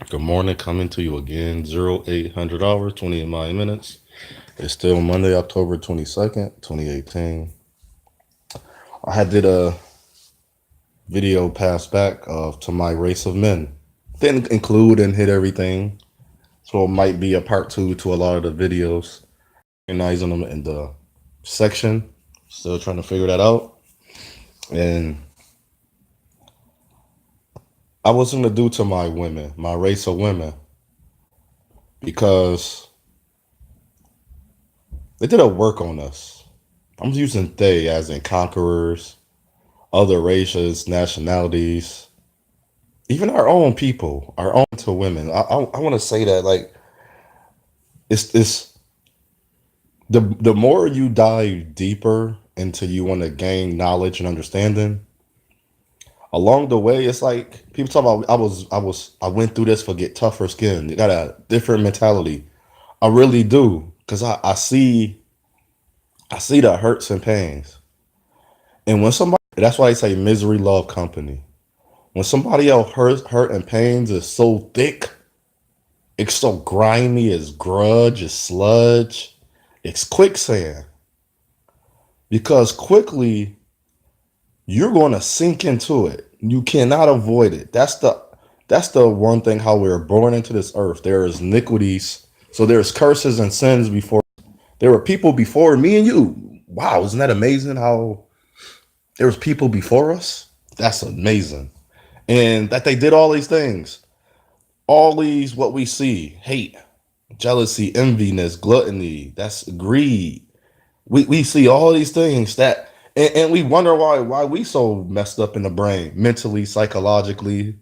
Good morning, coming to you again, 0800 hours, 29 minutes. It's still Monday, October 22nd, 2018. I had did a video pass back of To My Race of Men. Didn't include and hit everything, so it might be a part two to a lot of the videos. Organizing them in the section, still trying to figure that out. And I was going to do To My Women, My Race of Women, because they did a work on us. I'm using they as in conquerors, other races, nationalities, even our own people, our own to women. I want to say that like it's the more you dive deeper into you want to gain knowledge and understanding. Along the way, it's like people talk about I went through this for get tougher skin. You got a different mentality. I really do because I see the hurts and pains. And when somebody that's why I say misery love company. When somebody else hurt and pains is so thick, it's so grimy, it's grudge, it's sludge, it's quicksand. Because quickly you're going to sink into it. You cannot avoid it. That's the one thing how we're born into this earth. There is iniquities. So there's curses and sins before. There were people before me and you. Wow, isn't that amazing how there was people before us? That's amazing. And that they did all these things. All these what we see, hate, jealousy, enviness, gluttony, that's greed. We see all these things that and we wonder why we so messed up in the brain, mentally, psychologically,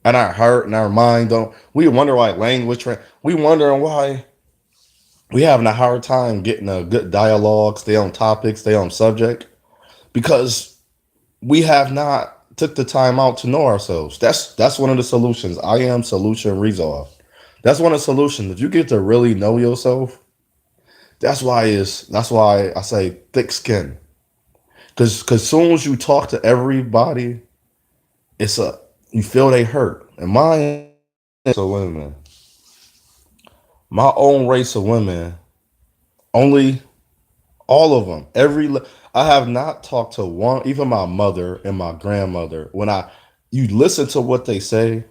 and our heart and our mind don't we wonder why we wonder why we having a hard time getting a good dialogue, stay on topic, stay on subject, because we have not took the time out to know ourselves. That's one of the solutions. I am solution resolve. That's one of the solutions. If you get to really know yourself, that's why I say thick skin. Cause soon as you talk to everybody, it's a you feel they hurt. And my so women, my own race of women, only all of them. I have not talked to one, even my mother and my grandmother. When I you listen to what they say,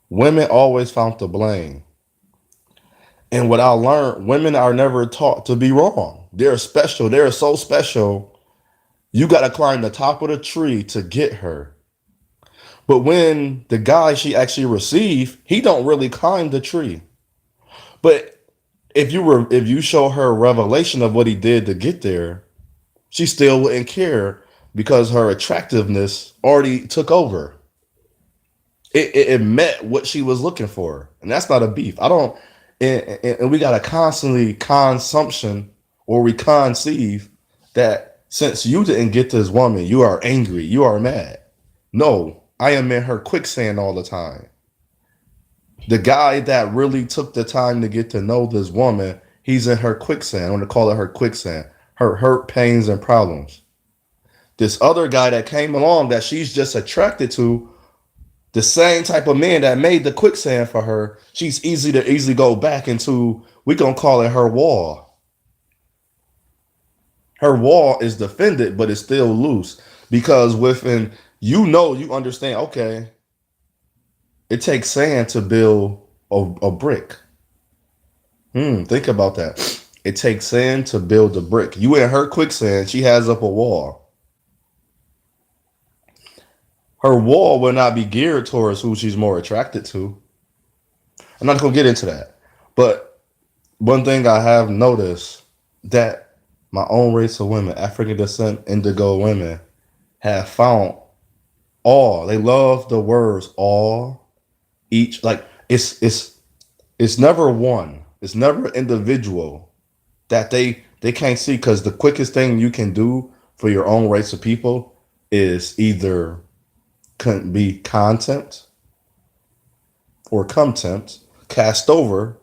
women always found to blame. And what I learned, women are never taught to be wrong. They're special. They're so special. You got to climb the top of the tree to get her. But when the guy she actually received, he don't really climb the tree. But if you show her a revelation of what he did to get there, she still wouldn't care because her attractiveness already took over. It met what she was looking for, and that's not a beef. I don't, and we got to constantly consumption or we conceive that since you didn't get this woman, you are angry, you are mad. No, I am in her quicksand all the time. The guy that really took the time to get to know this woman, he's in her quicksand. I want to call it her quicksand, her hurt, pains, and problems. This other guy that came along that she's just attracted to, the same type of man that made the quicksand for her, she's easy to easily go back into. We gonna call it her wall. Her wall is defended, but it's still loose because within you understand. Okay, it takes sand to build a brick. Think about that. It takes sand to build a brick. You in her quicksand, she has up a wall. Her wall will not be geared towards who she's more attracted to. I'm not gonna get into that. But one thing I have noticed that my own race of women, African descent, indigo women, have found all. They love the words all, each. Like it's never one. It's never individual that they can't see because the quickest thing you can do for your own race of people is either be content or contempt, cast over,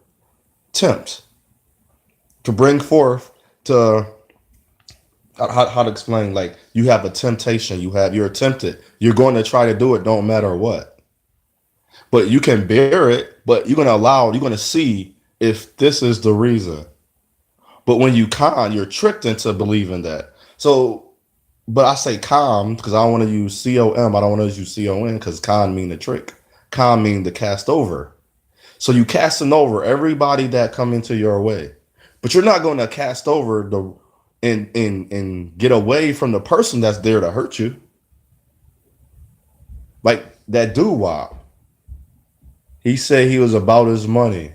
tempt to bring forth to how to explain like you have a temptation, you're tempted, you're going to try to do it, don't matter what. But you can bear it, but you're gonna see if this is the reason. But when you con, you're tricked into believing that. So, but I say calm because I don't want to use COM. I don't want to use CON because con mean the trick. Con mean the cast over. So you casting over everybody that come into your way, but you're not going to cast over the and get away from the person that's there to hurt you. Like that doo wop. He said he was about his money.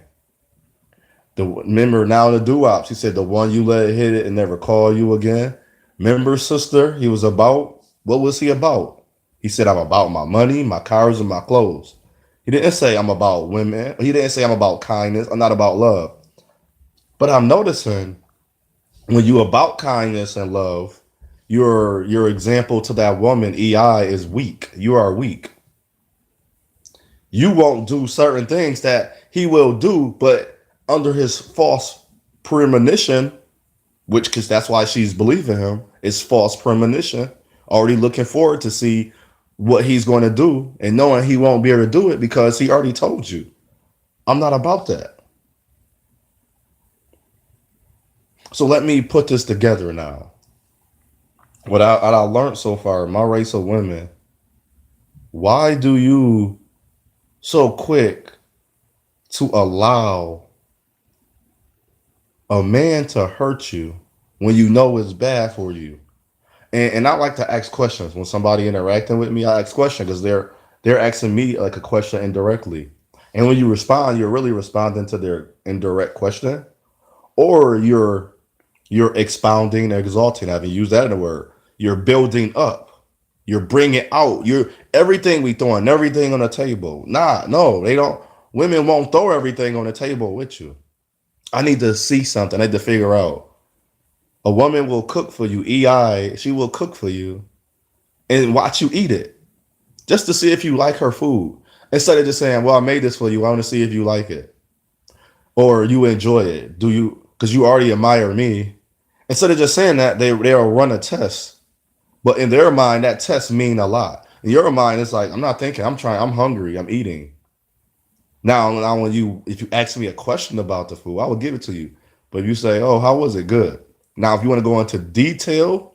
Remember now the doo wops. He said the one you let hit it and never call you again. Remember, sister, he was about, what was he about? He said, I'm about my money, my cars, and my clothes. He didn't say I'm about women. He didn't say I'm about kindness. I'm not about love. But I'm noticing when you about kindness and love, your example to that woman, EI, is weak. You are weak. You won't do certain things that he will do, but under his false premonition, which because that's why she's believing him, it's false premonition, already looking forward to see what he's going to do and knowing he won't be able to do it because he already told you, I'm not about that. So let me put this together now. What I learned so far, my race of women, why do you so quick to allow a man to hurt you when you know it's bad for you? And I like to ask questions when somebody interacting with me. I ask questions because they're asking me like a question indirectly. And when you respond, you're really responding to their indirect question, or you're expounding and exalting. I haven't used that in a word. You're building up. You're bringing out. You're everything we throwing everything on the table. Nah, no, they don't. Women won't throw everything on the table with you. I need to see something. I need to figure out. A woman will cook for you. EI, she will cook for you and watch you eat it just to see if you like her food. Instead of just saying, well, I made this for you. I want to see if you like it or you enjoy it. Do you? Because you already admire me. Instead of just saying that, they'll run a test. But in their mind, that test mean a lot. In your mind, it's like, I'm not thinking, I'm trying, I'm hungry, I'm eating. Now if you ask me a question about the food, I will give it to you. But if you say, oh, how was it? Good. Now, if you want to go into detail,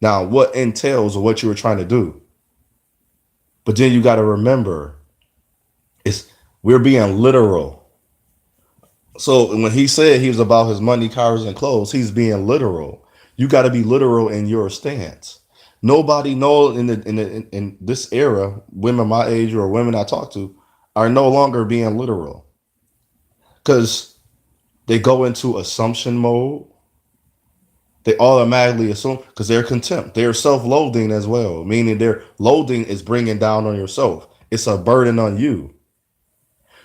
now what entails or what you were trying to do. But then you got to remember, it's we're being literal. So when he said he was about his money, cars, and clothes, he's being literal. You got to be literal in your stance. Nobody knows in this era, women my age or women I talk to are no longer being literal because they go into assumption mode. They automatically assume because they're contempt. They're self-loathing as well, meaning their loathing is bringing down on yourself. It's a burden on you.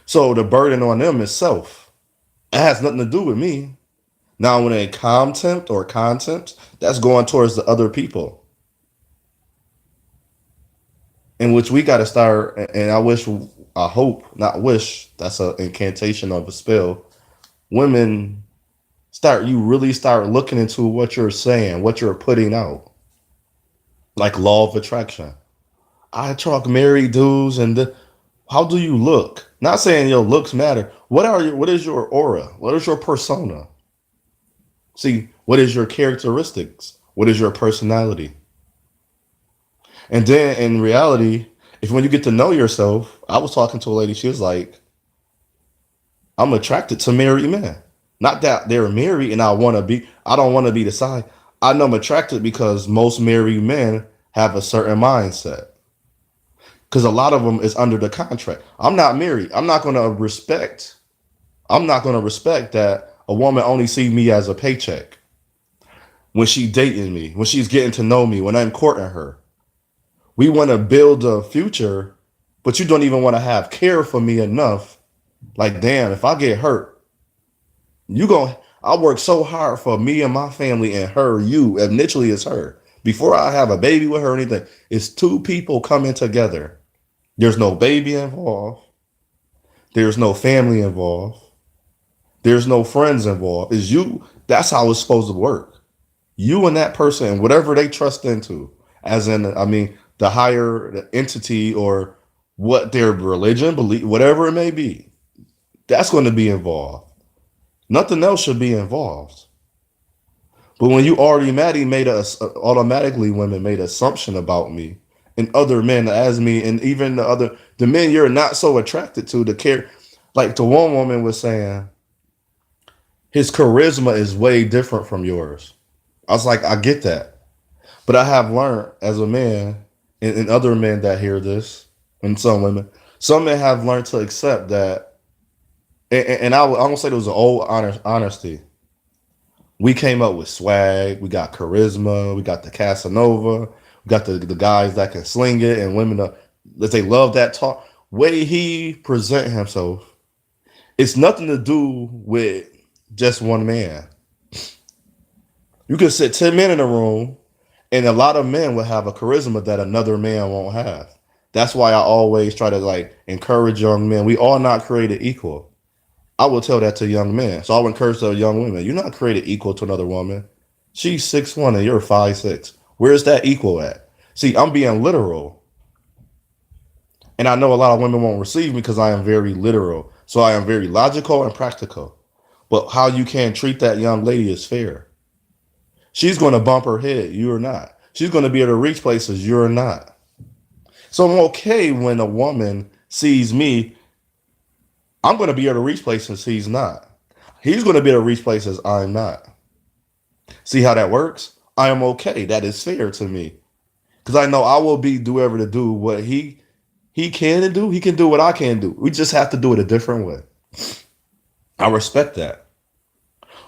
So the burden on them is self. It has nothing to do with me. Now, when they contempt or contempt, that's going towards the other people, in which we got to start. And I hope, not wish, that's an incantation of a spell. Women, you really start looking into what you're saying, what you're putting out, like law of attraction. I attract married dudes, and how do you look? Not saying your looks matter. What is your aura? What is your persona? See, what is your characteristics? What is your personality? And then in reality, if when you get to know yourself, I was talking to a lady, she was like, I'm attracted to married men. Not that they're married and I don't want to be the side. I know I'm attracted because most married men have a certain mindset. Because a lot of them is under the contract. I'm not married. I'm not going to respect that a woman only see me as a paycheck when she dating me, when she's getting to know me, when I'm courting her. We want to build a future, but you don't even want to have care for me enough. Like, damn, if I get hurt, I work so hard for me and my family and her, you, initially it's her. Before I have a baby with her or anything, it's two people coming together. There's no baby involved. There's no family involved. There's no friends involved. It's you. That's how it's supposed to work. You and that person and whatever they trust into, as in, I mean, the higher the entity or what their religion, belief, whatever it may be, that's going to be involved. Nothing else should be involved. But when you already made us automatically women made assumption about me and other men as me and even the men you're not so attracted to care, like the one woman was saying his charisma is way different from yours. I was like, I get that. But I have learned as a man and other men that hear this and some men have learned to accept that. And I won't say it was an old honesty. We came up with swag. We got charisma. We got the Casanova. We got the guys that can sling it and women that they love that talk. Way he present himself, it's nothing to do with just one man. You can sit 10 men in a room and a lot of men will have a charisma that another man won't have. That's why I always try to like encourage young men. We all not created equal. I will tell that to young men. So I would encourage the young women. You're not created equal to another woman. She's 6'1" and you're 5'6". Where's that equal at? See, I'm being literal. And I know a lot of women won't receive me because I am very literal. So I am very logical and practical. But how you can treat that young lady is fair. She's going to bump her head. You're not. She's going to be able to reach places. You're not. So I'm okay when a woman sees me. I'm going to be able to reach places he's not. He's going to be able to reach places I'm not. See how that works? I am okay. That is fair to me. Because I know I will do ever to do what he can do. He can do what I can do. We just have to do it a different way. I respect that.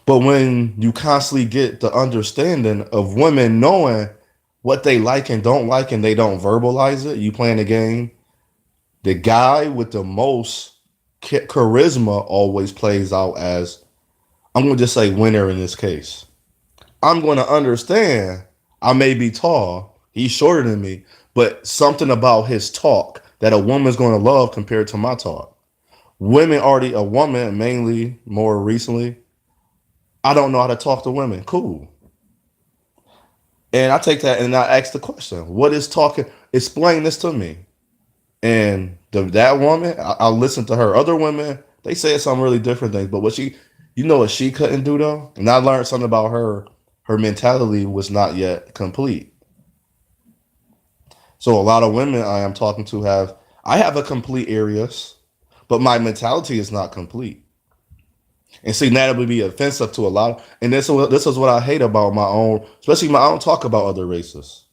But when you constantly get the understanding of women knowing what they like and don't like and they don't verbalize it, you playing the game, the guy with the most charisma always plays out as, I'm going to just say winner in this case. I'm going to understand I may be tall, he's shorter than me, but something about his talk that a woman's going to love compared to my talk. A woman mainly more recently, I don't know how to talk to women. Cool. And I take that and I ask the question, what is talking? Explain this to me. And that woman, I'll listen to her. Other women, they said some really different things. But what she couldn't do though? And I learned something about her. Her mentality was not yet complete. So a lot of women I am talking to I have a complete areas, but my mentality is not complete. And see, that would be offensive to a lot and this is what I hate about my own, especially I don't talk about other races.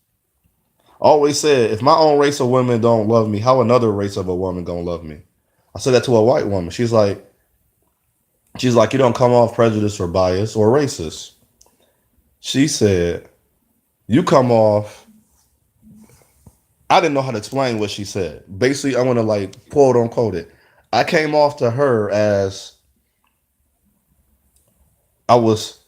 I always said, if my own race of women don't love me, how another race of a woman gonna love me? I said that to a white woman. She's like, you don't come off prejudiced or biased or racist. She said, you come off. I didn't know how to explain what she said. Basically, I'm gonna like quote unquote it. I came off to her as I was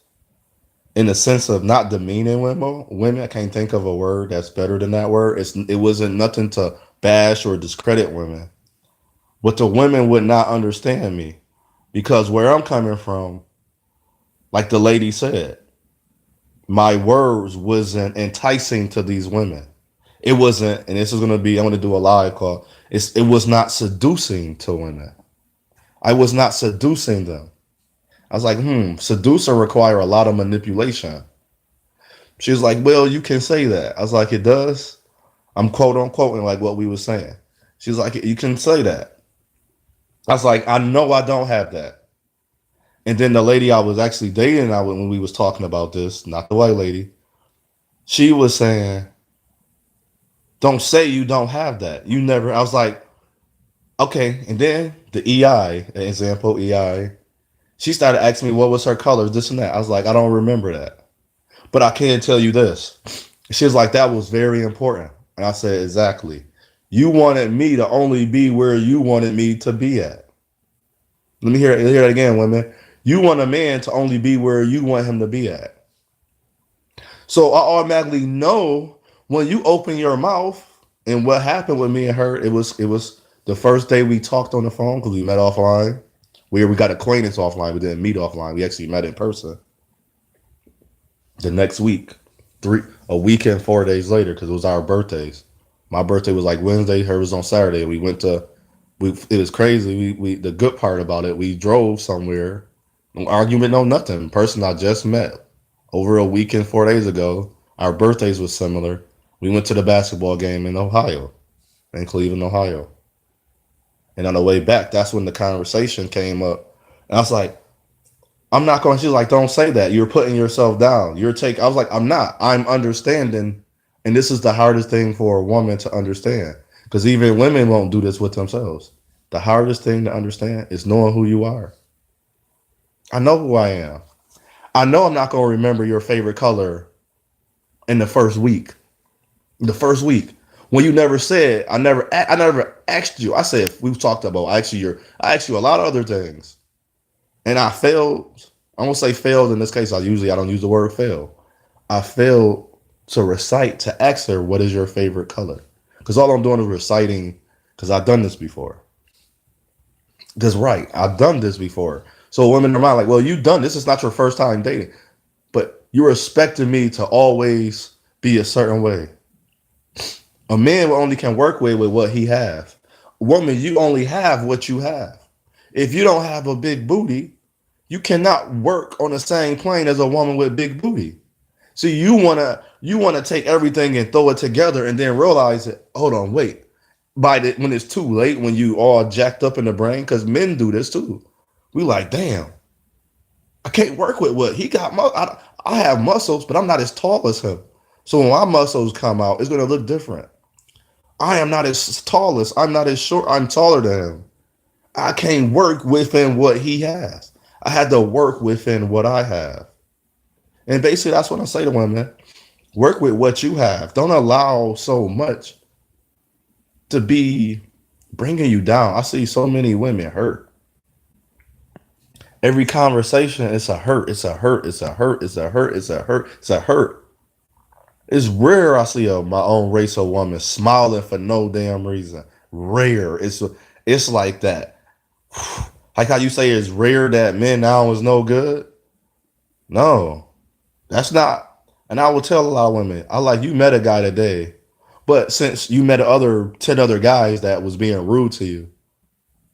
in the sense of not demeaning women. Women, I can't think of a word that's better than that word. It wasn't nothing to bash or discredit women, but the women would not understand me because where I'm coming from, like the lady said, my words wasn't enticing to these women. It wasn't, and this is gonna be. I'm gonna do a live call. It was not seducing to women. I was not seducing them. I was like, seducer require a lot of manipulation. She was like, well, you can say that. I was like, it does. I'm quote unquoting like what we were saying. She was like, you can say that. I was like, I know I don't have that. And then the lady I was actually dating, when we was talking about this, not the white lady, she was saying, don't say you don't have that. You never. I was like, okay. And then the EI, example EI, she started asking me what was her colors, this and that. I was like, I don't remember that. But I can tell you this. She was like, that was very important. And I said, exactly. You wanted me to only be where you wanted me to be at. Let me hear it again, women. You want a man to only be where you want him to be at. So I automatically know when you open your mouth, and what happened with me and her, it was the first day we talked on the phone because we met offline. We got acquaintance offline. We didn't meet offline. We actually met in person. The next week, a week and 4 days later, because it was our birthdays. My birthday was like Wednesday. Her was on Saturday. We went to. It was crazy. We the good part about it. We drove somewhere. No argument, no nothing. Person I just met over a week and 4 days ago. Our birthdays was similar. We went to the basketball game in Ohio, in Cleveland, Ohio. And on the way back, that's when the conversation came up. And I was like, I'm not going. She's like, don't say that. You're putting yourself down. I was like, I'm not. I'm understanding, and this is the hardest thing for a woman to understand, because even women won't do this with themselves. The hardest thing to understand is knowing who you are. I know who I am. I know I'm not going to remember your favorite color in the first week. The first week when you never said, I never asked you. I said we talked about. I asked you a lot of other things, and I failed. I won't say failed in this case. I don't use the word fail. I failed to recite to ask her what is your favorite color, because all I'm doing is reciting because I've done this before. That's right. I've done this before. So women are like, well, you've done this. It's not your first time dating, but you're expecting me to always be a certain way. A man only can work with what he have. Woman, you only have what you have. If you don't have a big booty, you cannot work on the same plane as a woman with big booty. See, you wanna take everything and throw it together and then realize it. Hold on, wait. When it's too late, when you all jacked up in the brain, because men do this too. We like, damn, I can't work with what he got. I have muscles, but I'm not as tall as him. So when my muscles come out, it's gonna look different. I am not as tall as I'm not as short. I'm taller than him. I can't work within what he has. I had to work within what I have. And basically, that's what I say to women: work with what you have. Don't allow so much to be bringing you down. I see so many women hurt. Every conversation, it's a hurt. It's a hurt. It's a hurt. It's a hurt. It's a hurt. It's a hurt. It's rare I see my own race of woman smiling for no damn reason. Rare. It's like that. Like how you say it's rare that men now is no good. No, that's not. And I will tell a lot of women, I like you met a guy today, but since you met other 10 other guys that was being rude to you,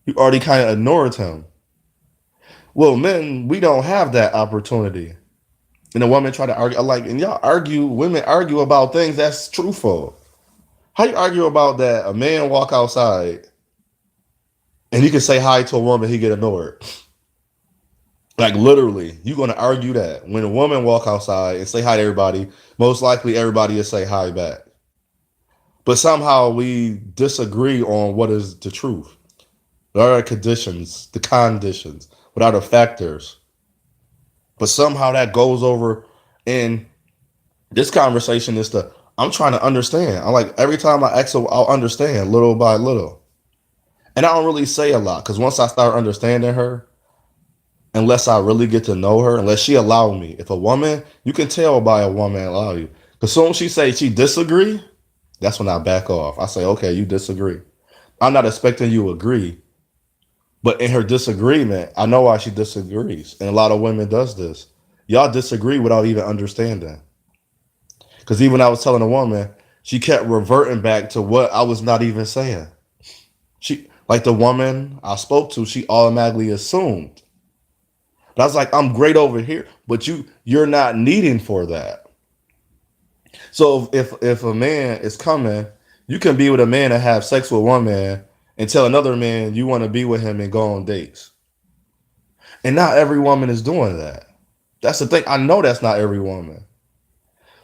you already kind of ignored him. Well, men, we don't have that opportunity. And a woman try to argue, and y'all argue, women argue about things that's truthful. How you argue about that? A man walk outside and he can say hi to a woman, he get ignored. Like literally, you're gonna argue that when a woman walk outside and say hi to everybody, most likely everybody will say hi back. But somehow we disagree on what is the truth. What are the conditions, the conditions, what are the factors? But somehow that goes over in this conversation is I'm trying to understand. I like every time I ask, I'll understand little by little. And I don't really say a lot because once I start understanding her, unless I really get to know her, unless she allow me. If a woman, you can tell by a woman allow you. Because soon as she say she disagree, that's when I back off. I say, okay, you disagree. I'm not expecting you to agree, but in her disagreement, I know why she disagrees. And a lot of women does this. Y'all disagree without even understanding. Because even I was telling a woman, she kept reverting back to what I was not even saying. She like the woman I spoke to, she automatically assumed. But I was like, I'm great over here, but you're not needing for that. So if a man is coming, you can be with a man and have sex with one man and tell another man you want to be with him and go on dates. And not every woman is doing that. That's the thing. I know that's not every woman.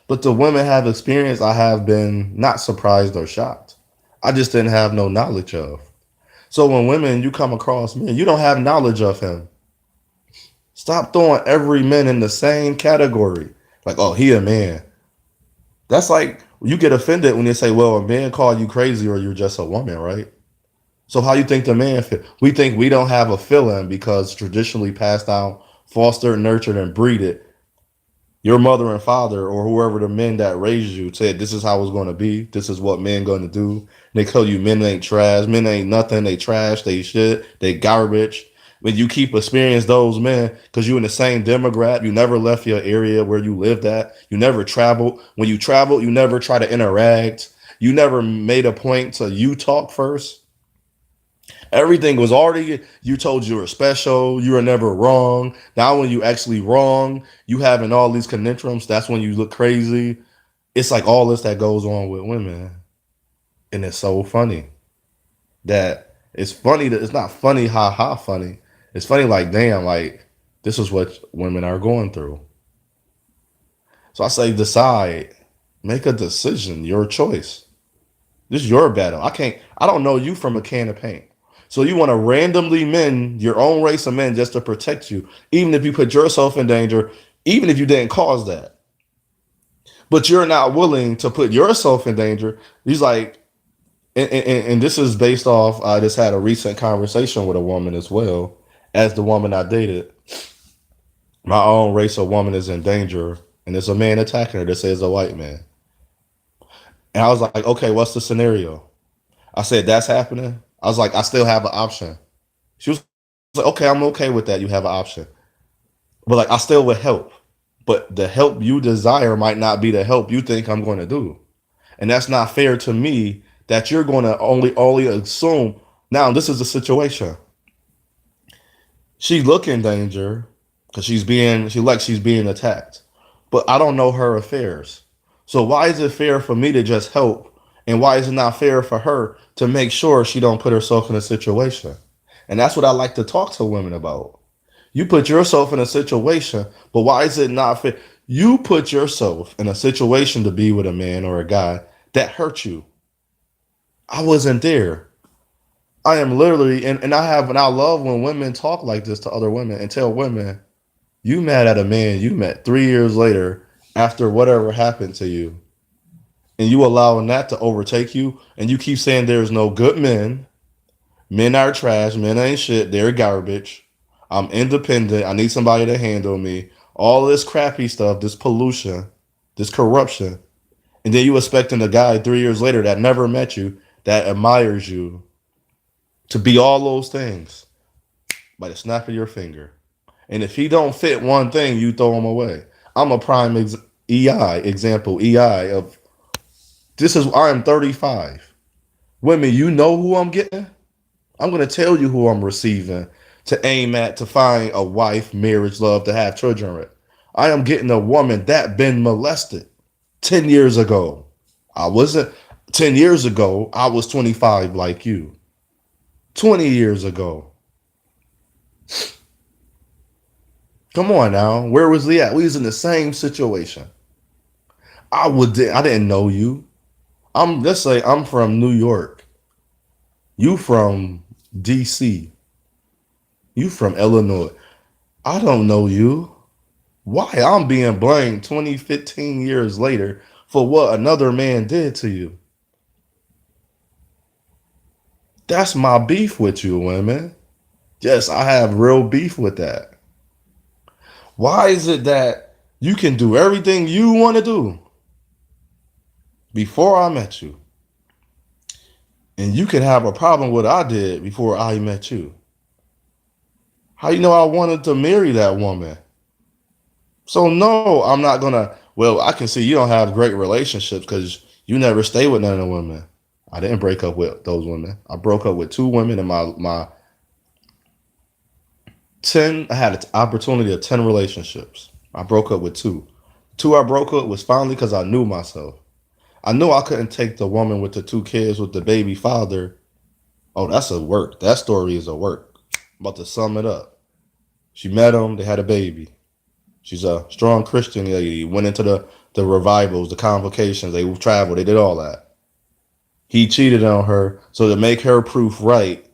But the women have experienced, I have been not surprised or shocked. I just didn't have no knowledge of. So when women, you come across men, you don't have knowledge of him. Stop throwing every man in the same category. Like, oh, he a man. That's like you get offended when they say, well, a man called you crazy or you're just a woman, right? So how you think the man feel? We think we don't have a feeling because traditionally passed down, fostered, nurtured, and breeded. Your mother and father or whoever the men that raised you said this is how it's going to be. This is what men going to do. And they tell you men ain't trash. Men ain't nothing. They trash. They shit. They garbage. When you keep experiencing those men because you in the same demographic, you never left your area where you lived at. You never traveled. When you travel, you never try to interact. You never made a point to you talk first. Everything was already, you told you were special. You were never wrong. Now, when you actually wrong, you having all these conundrums. That's when you look crazy. It's like all this that goes on with women. And it's so funny that it's funny that it's not funny, ha ha funny. It's funny, like, damn, like, this is what women are going through. So I say, decide, make a decision, your choice. This is your battle. I don't know you from a can of paint. So you want to randomly mend your own race of men just to protect you, even if you put yourself in danger, even if you didn't cause that. But you're not willing to put yourself in danger. He's like, and this is based off, I just had a recent conversation with a woman as well. As the woman I dated, my own race of woman is in danger, and there's a man attacking her that says a white man. And I was like, okay, what's the scenario? I said, that's happening. I was like, I still have an option. She was like, okay, I'm okay with that. You have an option. But like, I still would help. But the help you desire might not be the help you think I'm going to do. And that's not fair to me that you're going to only assume. Now, this is the situation. She look in danger because she's being attacked. But I don't know her affairs. So why is it fair for me to just help? And why is it not fair for her to make sure she don't put herself in a situation? And that's what I like to talk to women about. You put yourself in a situation, but why is it not fair? You put yourself in a situation to be with a man or a guy that hurt you. I wasn't there. I am literally, and I love when women talk like this to other women and tell women, you mad at a man you met 3 years later after whatever happened to you, and you allowing that to overtake you, and you keep saying there's no good men. Men are trash. Men ain't shit. They're garbage. I'm independent. I need somebody to handle me. All this crappy stuff, this pollution, this corruption. And then you expecting a guy 3 years later that never met you, that admires you, to be all those things by the snap of your finger. And if he don't fit one thing, you throw him away. I'm a prime example, EI of this is, I am 35. Women, you know who I'm getting? I'm going to tell you who I'm receiving to aim at, to find a wife, marriage, love, to have children with. I am getting a woman that been molested 10 years ago. I wasn't 10 years ago. I was 25 like you. 20 years ago. Come on now. Where was Lee at? We was in the same situation. I didn't know you. Let's say I'm from New York. You from DC. You from Illinois. I don't know you. Why I'm being blamed 20, 15 years later for what another man did to you? That's my beef with you, women. Yes, I have real beef with that. Why is it that you can do everything you want to do before I met you, and you can have a problem with what I did before I met you? How you know I wanted to marry that woman? So no, I'm not gonna. Well, I can see you don't have great relationships because you never stay with none of the women. I didn't break up with those women. I broke up with 2 women in my 10. I had an opportunity of 10 relationships. I broke up with 2. 2 I broke up was finally because I knew myself. I knew I couldn't take the woman with the 2 kids with the baby father. Oh, that's a work. That story is a work. I'm about to sum it up. She met him. They had a baby. She's a strong Christian lady. Went into the revivals, the convocations. They traveled. They did all that. He cheated on her. So to make her proof right,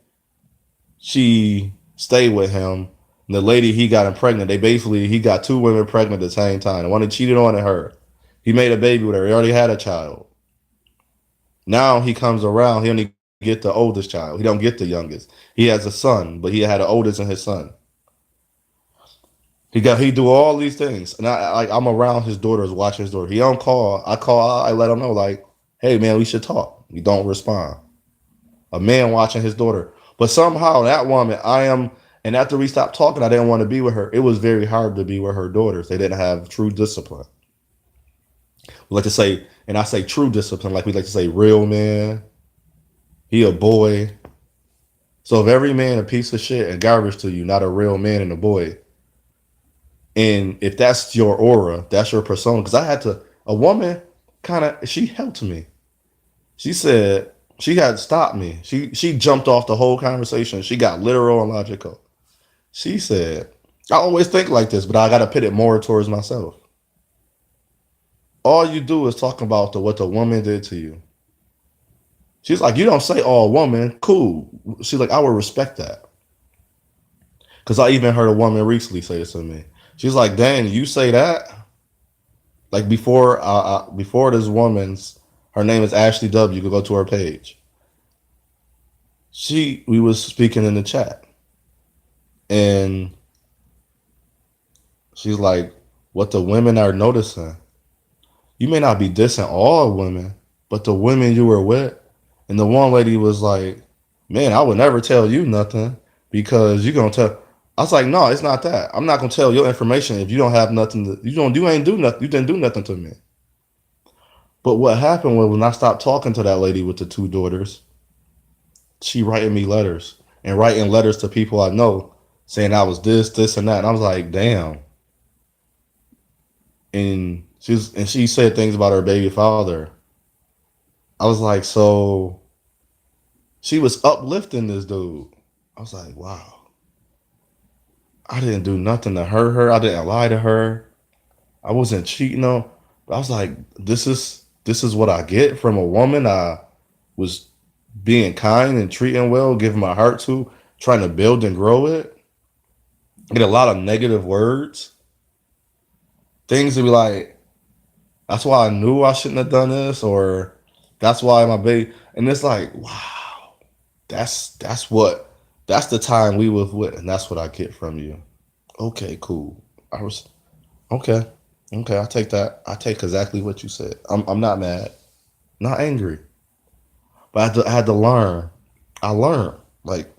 she stayed with him. And the lady he got him pregnant. He got 2 women pregnant at the same time. The one that cheated on her. He made a baby with her. He already had a child. Now he comes around. He only get the oldest child. He don't get the youngest. He has a son, but he had the oldest and his son. He do all these things, and I'm around his daughters, watching his daughter. He don't call. I call. I let him know, like, hey man, we should talk. He don't respond. A man watching his daughter, but somehow that woman, and after we stopped talking, I didn't want to be with her. It was very hard to be with her daughters. They didn't have true discipline. We like to say, and I say true discipline, like we like to say real man, he a boy. So if every man a piece of shit and garbage to you, not a real man and a boy, and if that's your aura, that's your persona. Because I had to, a woman kind of, she helped me. She said she had stopped me. She jumped off the whole conversation. She got literal and logical. She said, I always think like this, but I got to put it more towards myself. All you do is talk about what the woman did to you. She's like, you don't say all woman. Cool. She's like, I would respect that. Because I even heard a woman recently say this to me. She's like, dang, you say that? Like before this woman's, her name is Ashley W. You could go to her page. We was speaking in the chat. And she's like, what the women are noticing. You may not be dissing all women, but the women you were with. And the one lady was like, man, I would never tell you nothing because you're going to tell. I was like, no, it's not that. I'm not going to tell your information if you don't have nothing. You ain't do nothing. You didn't do nothing to me. But what happened was when I stopped talking to that lady with the two daughters, she writing me letters and writing letters to people I know saying I was this, and that. And I was like, damn. And she said things about her baby father. I was like, so she was uplifting this dude. I was like, wow. I didn't do nothing to hurt her. I didn't lie to her. I wasn't cheating on. I was like, this is what I get from a woman I was being kind and treating well, giving my heart to, trying to build and grow it. Get a lot of negative words. Things to be like, that's why I knew I shouldn't have done this, or that's why my baby. And it's like, wow, that's the time we was with, and that's what I get from you. Okay, cool. I was okay. Okay, I take that. I take exactly what you said. I'm not mad, not angry, but I had to learn. I learned like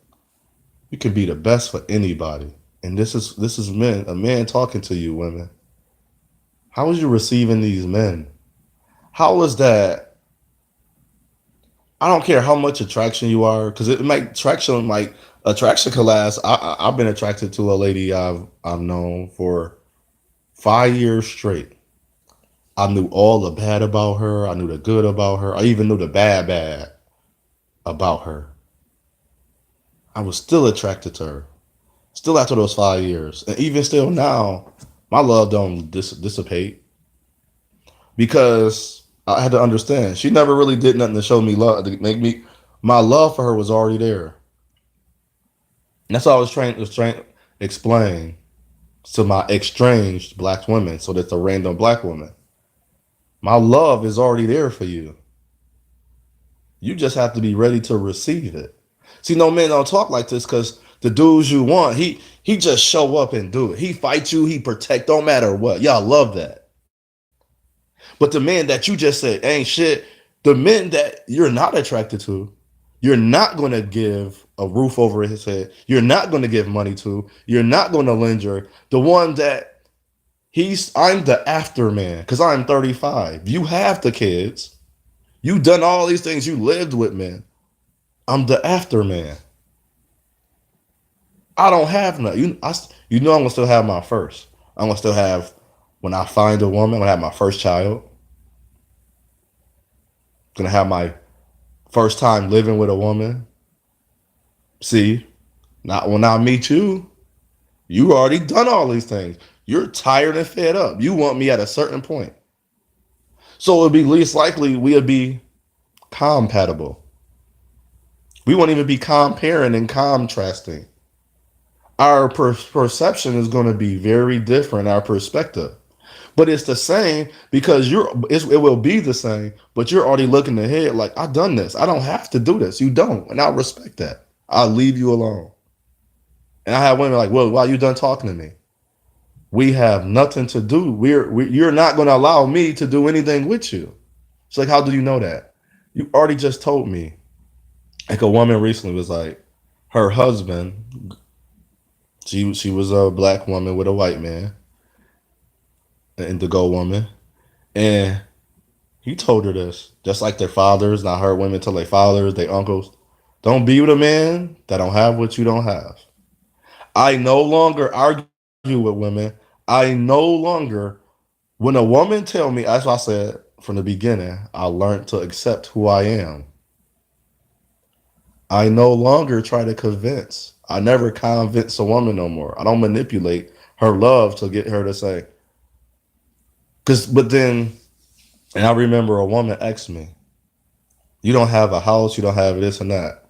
you can be the best for anybody, and this is men. A man talking to you, women. How is you receiving these men? How is that? I don't care how much attraction you are, because it might attraction can last. I've been attracted to a lady I've known for 5 years straight. I knew all the bad about her. I knew the good about her. I even knew the bad about her. I was still attracted to her. Still after those 5 years, and even still now, my love don't dissipate because I had to understand she never really did nothing to show me love to make me. My love for her was already there. And that's all I was trying to explain to my estranged black women. So that's a random black woman. My love is already there for you. You just have to be ready to receive it. See, no men don't talk like this because the dudes you want, he just show up and do it. He fight you, he protect, don't matter what. Y'all love that. But the men that you just said ain't shit, the men that you're not attracted to, you're not going to give a roof over his head. You're not going to give money to. You're not going to lend your the one that I'm the after man because I'm 35. You have the kids. You done all these things. You lived with men. I'm the after man. I don't have no. You know I'm gonna still have my first. I'm gonna still have when I find a woman. I'm gonna have my first child. Gonna have my first time living with a woman. See, not when I meet you. You already done all these things. You're tired and fed up. You want me at a certain point. So it would be least likely we'd be compatible. We won't even be comparing and contrasting. Our perception is going to be very different, our perspective. But it's the same because it will be the same, but you're already looking ahead like, I've done this. I don't have to do this. You don't. And I respect that. I'll leave you alone. And I have women like, well, why are you done talking to me? We have nothing to do. You're not going to allow me to do anything with you. It's like, how do you know that? You already just told me. Like a woman recently was like, her husband, she was a black woman with a white man, an indigo woman, and He told her this, just like their fathers. And I heard women tell their fathers, their uncles, don't be with a man that don't have what you don't have. I no longer argue with women. I no longer, when a woman tell me, as I said from the beginning, I learned to accept who I am. I no longer try to convince. I never convince a woman no more. I don't manipulate her love to get her to say, but then, and I remember a woman asked me, you don't have a house, you don't have this and that.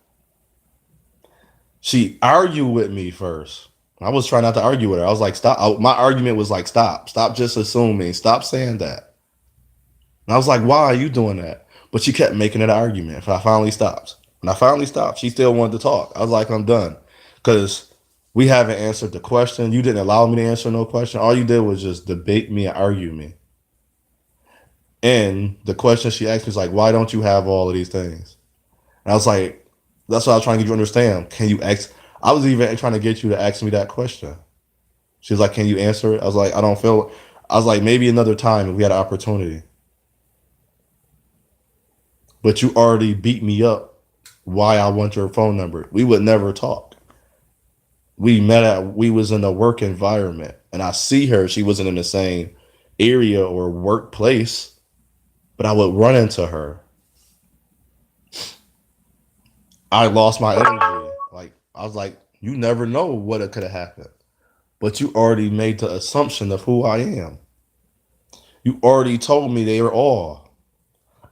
She argued with me first. I was trying not to argue with her. I was like, stop. My argument was like, stop just assuming, stop saying that. And I was like, why are you doing that? But she kept making it an argument. I finally stopped. When I finally stopped, she still wanted to talk. I was like, I'm done. Because we haven't answered the question. You didn't allow me to answer no question. All you did was just debate me and argue me. And the question she asked me was like, why don't you have all of these things? And I was like, that's what I was trying to get you to understand. Can you ask? I was even trying to get you to ask me that question. She was like, can you answer it? I was like, I don't feel, I was like, maybe another time if we had an opportunity. But you already beat me up why I want your phone number. We would never talk. We was in a work environment and I see her, she wasn't in the same area or workplace, but I would run into her. I lost my energy. Like, I was like, you never know what it could have happened. But you already made the assumption of who I am. You already told me they were all.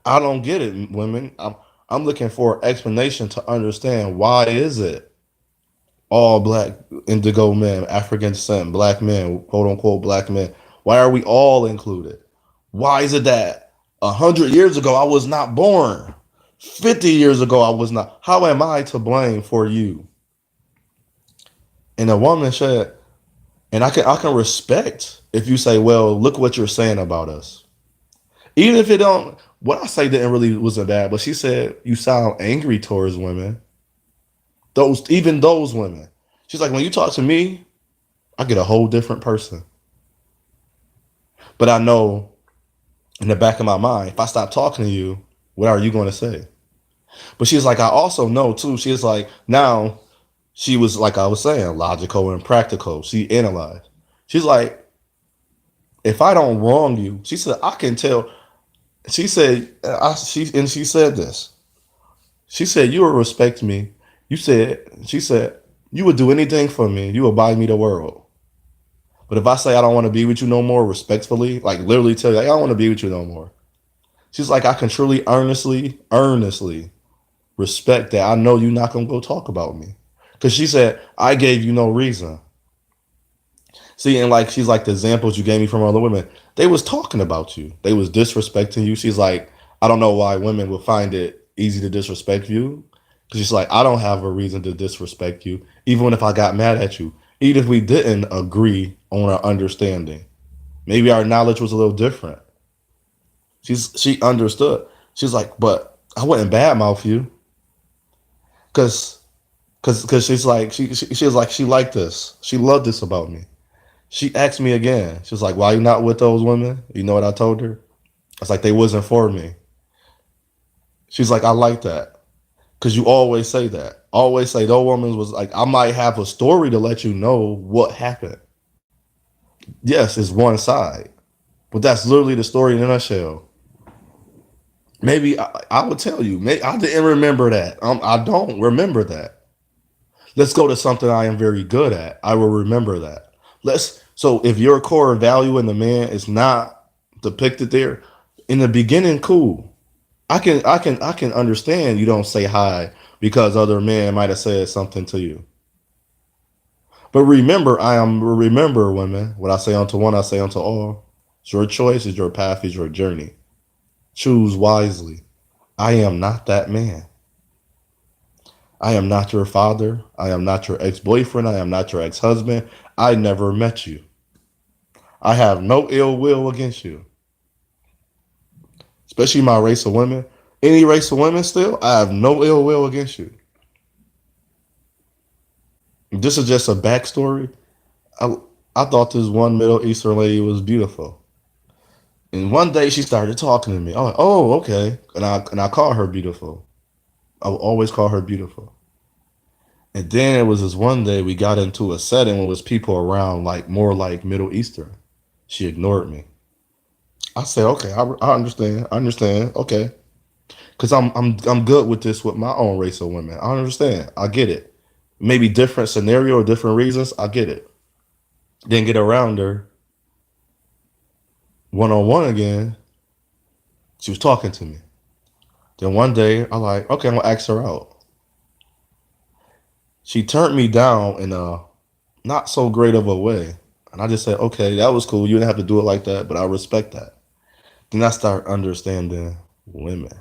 I don't get it, women. I'm looking for an explanation to understand why is it all black indigo men, African descent, black men, quote unquote black men. Why are we all included? Why is it that 100 years ago I was not born? 50 years ago I was not. How am I to blame for you? And a woman said, and I can respect if you say, well, look what you're saying about us. Even if it don't, what I say didn't really wasn't bad, but she said you sound angry towards women. Even those women. She's like, when you talk to me, I get a whole different person. But I know in the back of my mind, if I stop talking to you, what are you going to say? But she's like, I also know too. She's like, now she was like I was saying, logical and practical. She analyzed. She's like, if I don't wrong you, she said, I can tell. She said, she said this. She said, you will respect me. She said, you would do anything for me. You would buy me the world. But if I say I don't want to be with you no more, respectfully, like literally tell you, like, I don't want to be with you no more. She's like, I can truly, earnestly respect that. I know you're not going to go talk about me. Because she said, I gave you no reason. See, and like, she's like, the examples you gave me from other women, they was talking about you. They was disrespecting you. She's like, I don't know why women would find it easy to disrespect you. Because she's like, I don't have a reason to disrespect you, even if I got mad at you. Even if we didn't agree on our understanding. Maybe our knowledge was a little different. She understood. She's like, but I wouldn't badmouth you. Cause she's like, she was like, she liked this. She loved this about me. She asked me again. She was like, why you not with those women? You know what I told her? I was like, they wasn't for me. She's like, I like that. Because you always say that. Always say those women was like, I might have a story to let you know what happened. Yes, it's one side. But that's literally the story in a nutshell. Maybe I would tell you. Maybe I didn't remember that. I don't remember that. Let's go to something I am very good at. I will remember that. So if your core value in the man is not depicted there in the beginning, cool. I can understand you don't say hi because other men might have said something to you. But remember women, what I say unto one, I say unto all. It's your choice, it's your path, it's your journey. Choose wisely. I am not that man. I am not your father. I am not your ex-boyfriend. I am not your ex-husband. I never met you. I have no ill will against you. Especially my race of women. Any race of women still, I have no ill will against you. This is just a backstory. I, I thought this one Middle Eastern lady was beautiful. And one day she started talking to me. I'm like, oh, okay. And I call her beautiful. I will always call her beautiful. And then it was this one day we got into a setting where it was people around like more like Middle Eastern. She ignored me. I said, okay, I understand. I understand. Okay. Cause I'm good with this with my own race of women. I understand. I get it. Maybe different scenario or different reasons. I get it. Then get around her one on one again. She was talking to me. Then one day I'm like, okay, I'm gonna ask her out. She turned me down in a not so great of a way. And I just said, okay, that was cool. You didn't have to do it like that, but I respect that. Then I start understanding women.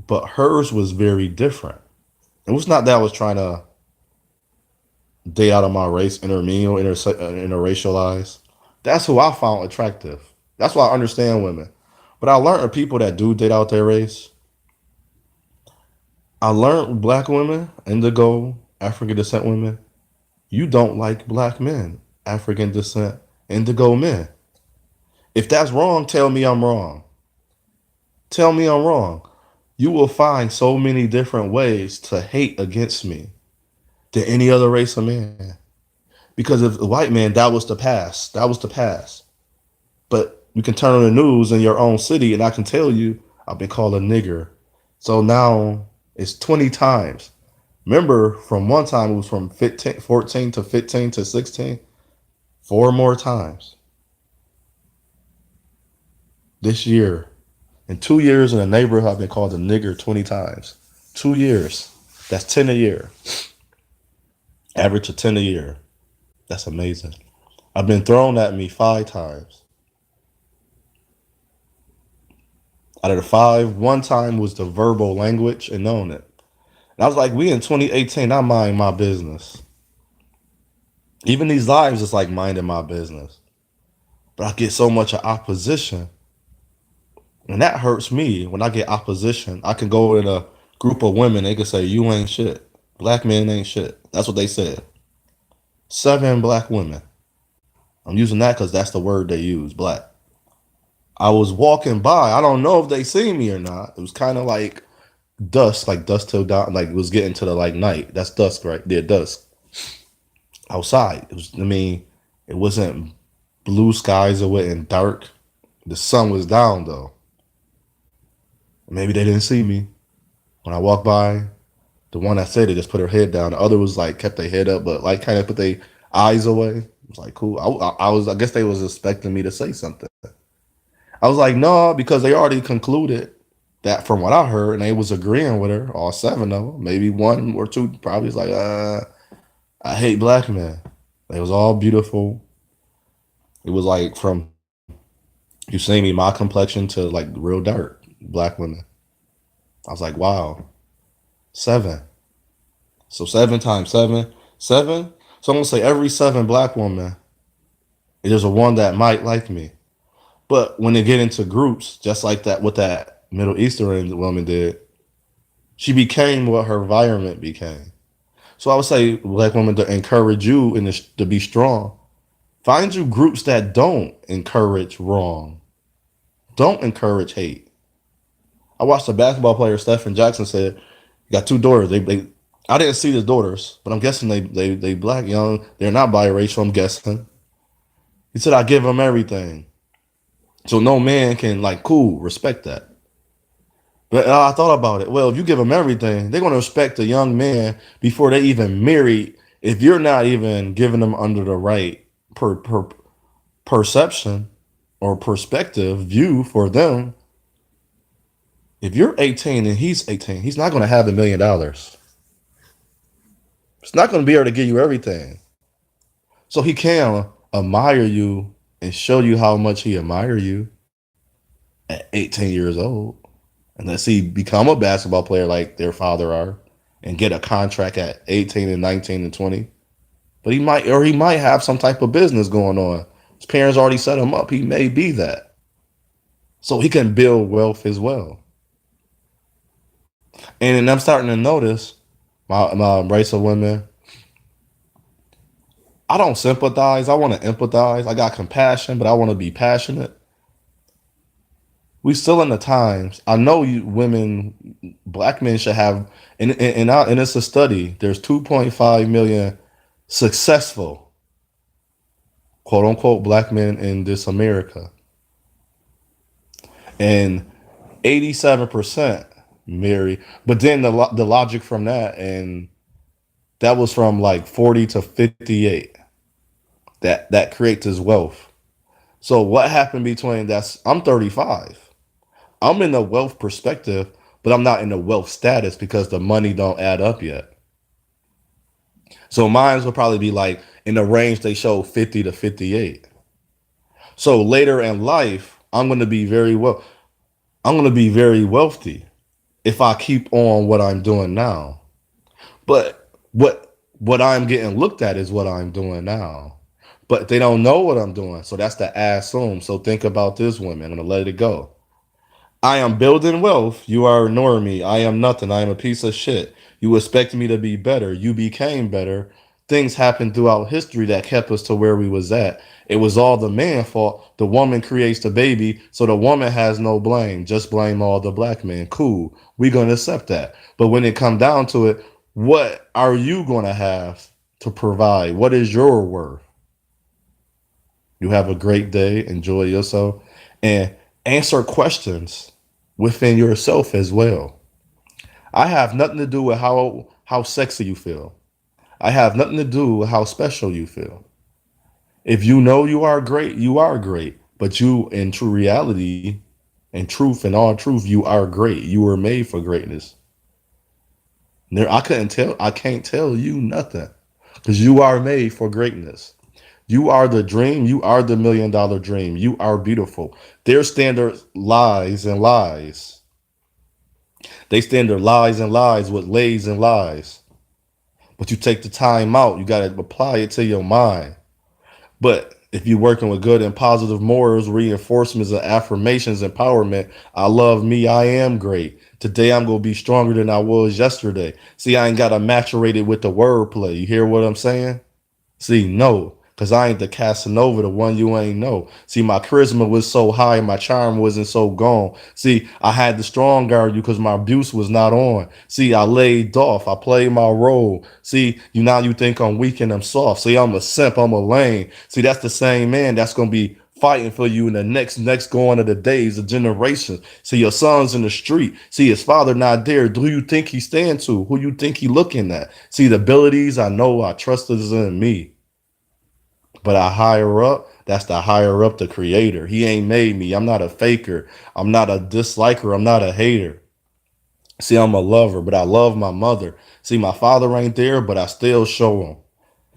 But hers was very different. It was not that I was trying to date out of my race, intermingle, interracialize. That's who I found attractive. That's why I understand women. But I learned of people that do date out their race. I learned black women, indigo, African descent women, you don't like black men, African descent, indigo men. If that's wrong, tell me I'm wrong. Tell me I'm wrong. You will find so many different ways to hate against me than any other race of man. Because if a white man, that was the past. That was the past. But you can turn on the news in your own city, and I can tell you, I've been called a nigger. So now it's 20 times. Remember, from one time it was from 15, 14 to 15 to 16. Four more times this year. In 2 years in a neighborhood, I've been called a nigger 20 times. 2 years. That's 10 a year. Average of 10 a year. That's amazing. I've been thrown at me 5 times. Out of the five, one time was the verbal language and knowing it. And I was like, we in 2018, I mind my business. Even these lives is like minding my business. But I get so much opposition. And that hurts me when I get opposition. I can go in a group of women, they can say, you ain't shit. Black men ain't shit. That's what they said. 7 black women. I'm using that because that's the word they use, black. I was walking by. I don't know if they see me or not. It was kind of like dusk till dawn. Like it was getting to the like night. That's dusk, right? Yeah, dusk. Outside. It was. I mean, it wasn't blue skies. It wasn't dark. The sun was down though. Maybe they didn't see me when I walked by. The one that said it just put her head down. The other was like kept their head up, but like kind of put their eyes away. It was like cool. I was. I guess they was expecting me to say something. I was like, no, because they already concluded that from what I heard, and they was agreeing with her, all 7 of them. Maybe one or two probably was like, I hate black men. They was all beautiful. It was like from you see me, my complexion to like real dark black women. I was like, wow, 7. So 7 times 7, 7. So I'm gonna say every 7 black woman, there's a one that might like me. But when they get into groups, just like that, what that Middle Eastern woman did, she became what her environment became. So I would say, black women, to encourage you and to be strong, find you groups that don't encourage wrong, don't encourage hate. I watched a basketball player, Stephen Jackson, said, "You got 2 daughters. I didn't see the daughters, but I'm guessing they black, young. They're not biracial. I'm guessing." He said, "I give them everything, so no man can like cool respect that." But I thought about it. Well, if you give them everything, they're going to respect a young man before they even marry. If you're not even giving them under the right perception or perspective view for them, if you're 18 and he's 18, he's not going to have $1 million. He's not going to be able to give you everything. So he can admire you and show you how much he admire you at 18 years old. And let's see, become a basketball player like their father are and get a contract at 18 and 19 and 20. But he might have some type of business going on. His parents already set him up. He may be that. So he can build wealth as well. And I'm starting to notice my race of women, I don't sympathize. I want to empathize. I got compassion, but I want to be passionate. We still in the times. I know you women, black men should have, and it's a study. There's 2.5 million successful, quote unquote, black men in this America, and 87% marry. But then the logic from that, and that was from like 40 to 58. That creates his wealth. So what happened between that's I'm 35. I'm in the wealth perspective, but I'm not in the wealth status because the money don't add up yet. So mine will probably be like in the range they show 50 to 58. So later in life, I'm going to be very wealthy if I keep on what I'm doing now. But what I'm getting looked at is what I'm doing now. But they don't know what I'm doing. So that's the assume. So think about this, women. I'm gonna let it go. I am building wealth. You are ignoring me. I am nothing. I am a piece of shit. You expect me to be better. You became better. Things happened throughout history that kept us to where we was at. It was all the man fault. The woman creates the baby, so the woman has no blame. Just blame all the black men. Cool. We gonna accept that. But when it come down to it, what are you gonna have to provide? What is your worth? You have a great day. Enjoy yourself. And answer questions within yourself as well. I have nothing to do with how sexy you feel. I have nothing to do with how special you feel. If you know you are great, you are great. But you, in true reality, in truth, in all truth, you are great. You were made for greatness. I can't tell you nothing because you are made for greatness. You are the dream. You are the $1 million dream. You are beautiful. Their standard lies and lies. They standard lies and lies with lays and lies. But you take the time out. You got to apply it to your mind. But if you're working with good and positive morals, reinforcements, and affirmations, empowerment, I love me. I am great. Today I'm gonna be stronger than I was yesterday. See, I ain't gotta maturate it with the wordplay. You hear what I'm saying? See, no, because I ain't the Casanova, the one you ain't know. See, my charisma was so high, my charm wasn't so gone. See, I had the strong guard you because my abuse was not on. See, I laid off, I played my role. See, you think I'm weak and I'm soft. See, I'm a simp, I'm a lame. See, that's the same man that's gonna be fighting for you in the next going of the days, the generations. See, your son's in the street. See, his father not there. Who you think he stand to? Who you think he looking at? See, the abilities I know I trust is in me. But I higher up, that's the higher up, the creator. He ain't made me. I'm not a faker. I'm not a disliker. I'm not a hater. See, I'm a lover, but I love my mother. See, my father ain't there, but I still show him.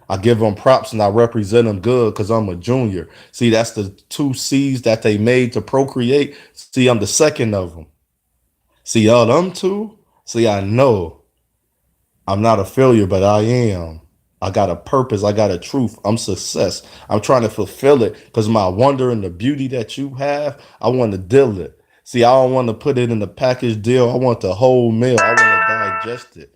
I give them props and I represent them good because I'm a junior. See, that's the two C's that they made to procreate. See, I'm the second of them. See, y'all, them two. See, I know I'm not a failure, but I am. I got a purpose. I got a truth. I'm success. I'm trying to fulfill it because my wonder and the beauty that you have, I want to deal it. See, I don't want to put it in the package deal. I want the whole meal. I want to digest it.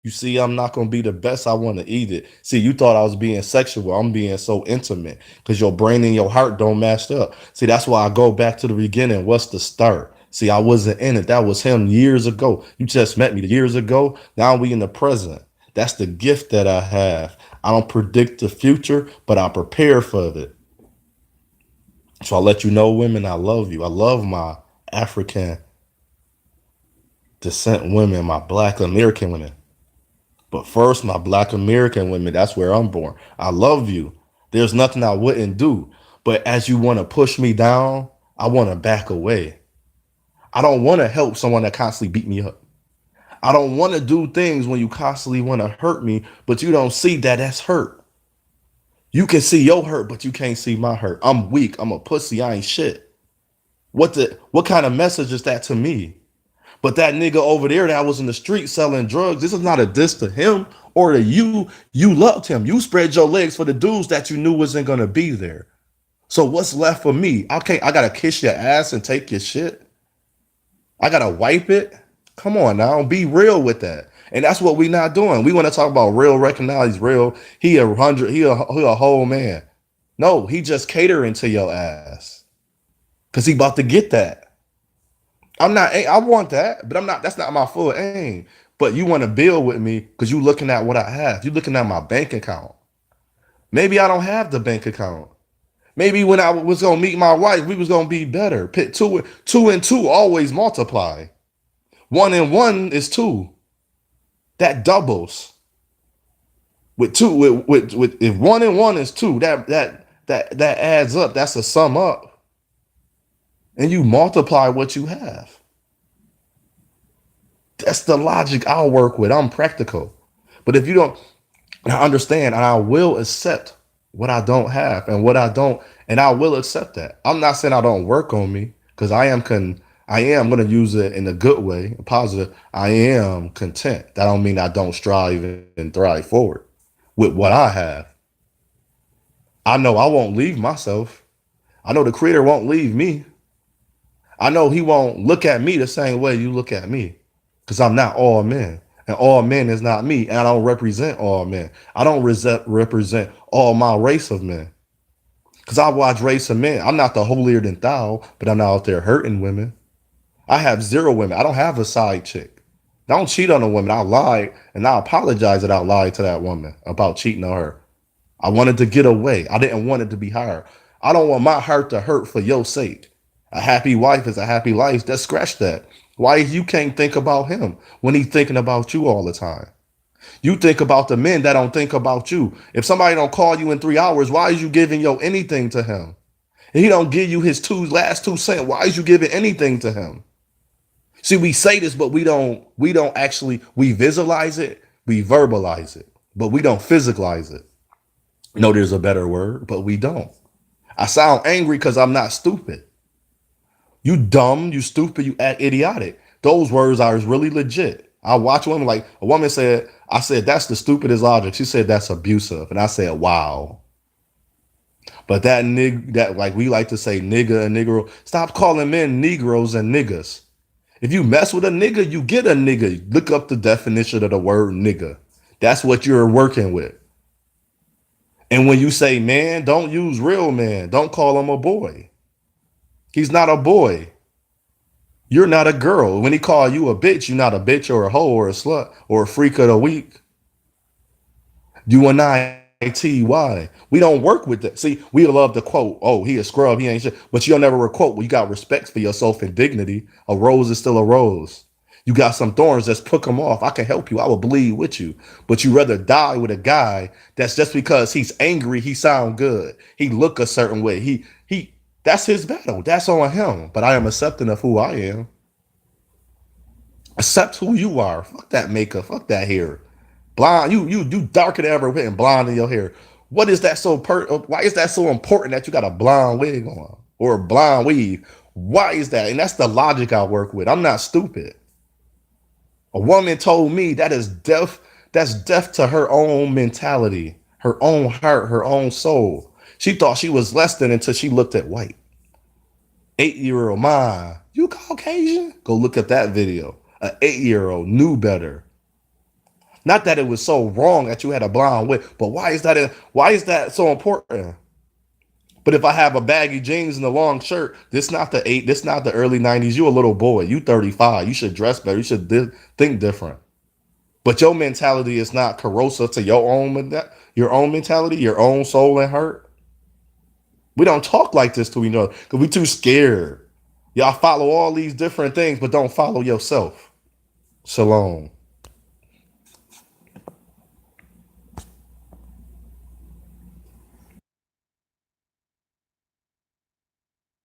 You see, I'm not going to be the best. I want to eat it. See, you thought I was being sexual. I'm being so intimate because your brain and your heart don't match up. See, that's why I go back to the beginning. What's the start? See, I wasn't in it. That was him years ago. You just met me years ago. Now we in the present. That's the gift that I have. I don't predict the future, but I prepare for it. So I'll let you know, women, I love you. I love my African descent women, my black American women. But first, my black American women, that's where I'm born. I love you. There's nothing I wouldn't do. But as you want to push me down, I want to back away. I don't want to help someone that constantly beat me up. I don't want to do things when you constantly want to hurt me, but you don't see that that's hurt. You can see your hurt, but you can't see my hurt. I'm weak. I'm a pussy. I ain't shit. What kind of message is that to me? But that nigga over there that was in the street selling drugs, this is not a diss to him or to you. You loved him. You spread your legs for the dudes that you knew wasn't gonna be there. So what's left for me? I gotta kiss your ass and take your shit. I gotta wipe it. Come on now, be real with that. And that's what we not doing. We want to talk about real, recognize real. He a hundred, he a whole man. No, he just catering to your ass. Cause he about to get that. I'm not, I want that, but I'm not, that's not my full aim. But you want to build with me because you looking at what I have. You looking at my bank account. Maybe I don't have the bank account. Maybe when I was gonna meet my wife, we was gonna be better. Pit two and two always multiply. One and one is two. That doubles. With two, with if one and one is two, that adds up. That's a sum up. And you multiply what you have. That's the logic I'll work with. I'm practical. But if you don't understand, and I will accept what I don't have and what I don't, and I will accept that. I'm not saying I don't work on me because I am going to use it in a good way, a positive. I am content. That don't mean I don't strive and thrive forward with what I have. I know I won't leave myself. I know the creator won't leave me. I know he won't look at me the same way you look at me because I'm not all men. And all men is not me. And I don't represent all men. I don't represent all my race of men. Because I watch race of men. I'm not the holier than thou, but I'm not out there hurting women. I have zero women. I don't have a side chick. I don't cheat on a woman. I lied and I apologize that I lied to that woman about cheating on her. I wanted to get away. I didn't want it to be her. I don't want my heart to hurt for your sake. A happy wife is a happy life. Just scratch that. Why you can't think about him when he's thinking about you all the time? You think about the men that don't think about you. If somebody don't call you in 3 hours, why is you giving yo anything to him? If he don't give you his last 2 cents, why is you giving anything to him? See, we say this, but we don't actually, we visualize it, we verbalize it, but we don't physicalize it. No, there's a better word, but we don't. I sound angry because I'm not stupid. You dumb, you stupid, you act idiotic. Those words are really legit. I watch women like a woman said, I said, that's the stupidest logic. She said, that's abusive. And I said, wow. But that like we like to say nigga and negro, stop calling men Negroes and niggas. If you mess with a nigga, you get a nigga. Look up the definition of the word nigga. That's what you're working with. And when you say man, don't use real man. Don't call him a boy. He's not a boy. You're not a girl. When he call you a bitch, you're not a bitch or a hoe or a slut or a freak of the week. UNITY. We don't work with that. See, we love to quote, oh, he a scrub, he ain't shit. But you'll never quote, well, you got respect for yourself and dignity. A rose is still a rose. You got some thorns, just pick them off. I can help you. I will bleed with you. But you rather die with a guy that's just because he's angry, he sound good. He look a certain way. He that's his battle. That's on him. But I am accepting of who I am. Accept who you are. Fuck that makeup. Fuck that hair. Blonde. You darker than ever and blonde in your hair. What is that so why is that so important that you got a blonde wig on or a blonde weave? Why is that? And that's the logic I work with. I'm not stupid. A woman told me that is deaf. That's deaf to her own mentality, her own heart, her own soul. She thought she was less than until she looked at white. 8-year-old, ma, you Caucasian? Go look at that video. An 8-year-old knew better. Not that it was so wrong that you had a blonde wig, but why is that so important? But if I have a baggy jeans and a long shirt, this not the early 90s. You a little boy. You 35. You should dress better. You should think different. But your mentality is not corrosive to your own mentality, your own soul and heart. We don't talk like this to we know because we too scared. Y'all follow all these different things, but don't follow yourself. Shalom.